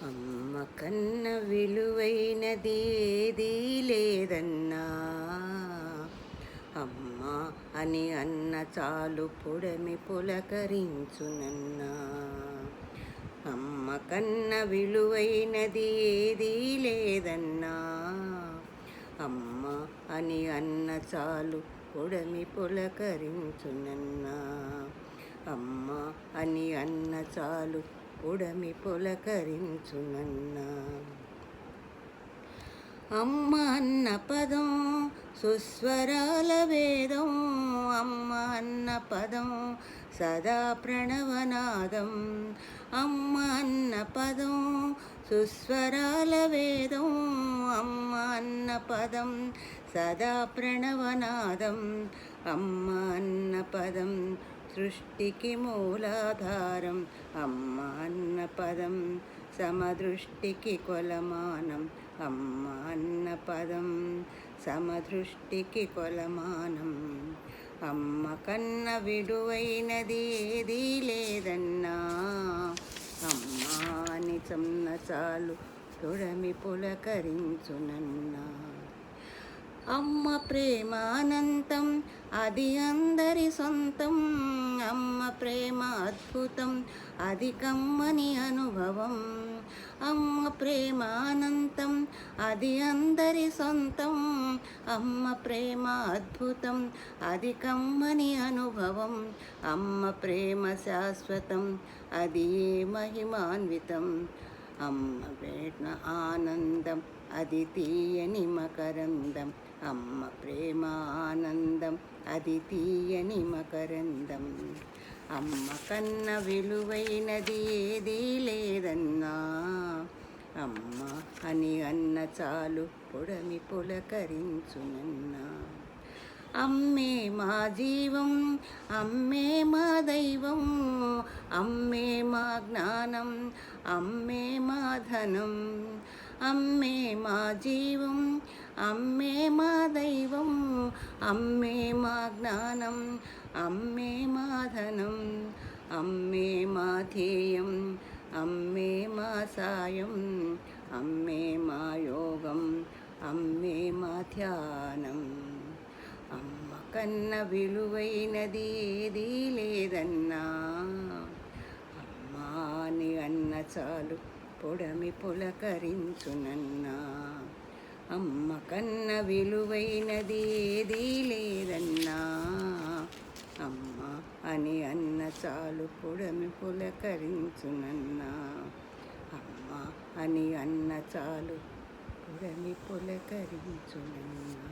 అమ్మ కన్న విలువైనది ఏదీ లేదన్నా, అమ్మ అని అన్న చాలు పొడమి పులకరించునన్నా. అమ్మ కన్న విలువైనది ఏదీ లేదన్నా, అమ్మ అని అన్న చాలు పొడమి పులకరించునన్నా. అమ్మ అని అన్న చాలు ఉడమి పులకరించునన్నా. అమ్మ అన్న పదం సుస్వరాల వేదం, అమ్మ అన్న పదం సదా ప్రణవనాదం. అమ్మ అన్న పదం సుస్వరాల వేదం, అమ్మ అన్న పదం సదా ప్రణవనాదం. అమ్మ అన్న పదం సృష్టికి మూలాధారం, అమ్మ అన్న పదం సమదృష్టికి కొలమానం. అమ్మ అన్న పదం సమదృష్టికి కొలమానం. అమ్మ కన్న విలువైనది ఏదీ లేదన్నా, అమ్మ అని చన్న చాలు తొడమి పులకరించునన్నా. అమ్మ ప్రేమ అనంతం, అది అందరి సొంతం. అమ్మ ప్రేమ అద్భుతం, అది కమ్మని అనుభవం. అమ్మ ప్రేమ అనంతం, అది అందరి సొంతం. అమ్మ ప్రేమ అద్భుతం, అది కమ్మని అనుభవం. అమ్మ ప్రేమ శాశ్వతం, అది మహిమాన్వితం. అమ్మ ప్రేమ ఆనందం, అది తీయని మకరందం. అమ్మ ప్రేమ ఆనందం, అది తీయని మకరందం. అమ్మ కన్న విలువైనది ఏదీ లేదన్నా, అమ్మ అని అన్న చాలు పొడమి పులకరించునన్నా. అమ్మే మా జీవం, అమ్మే మా దైవం. అమ్మే మా జ్ఞానం, అమ్మే మా ధనం. అమ్మే మా జీవం, అమ్మే మా దైవం. అమ్మే మా జ్ఞానం, అమ్మే మా ధనం. అమ్మే మా ధ్యేయం, అమ్మే మా సాయం. అమ్మే మా యోగం, అమ్మే మా ధ్యానం. అమ్మ కన్న విలువైనది ఏదీ లేదన్నా, అమ్మ అని అన్న చాలు పొడమి పులకరించునన్నా. అమ్మ కన్న విలువైనది ఏదీ లేదన్నా, అమ్మ అని అన్న చాలు పొడమి పులకరించునన్నా. అమ్మ అని అన్న చాలు పొడమి పులకరించునన్నా.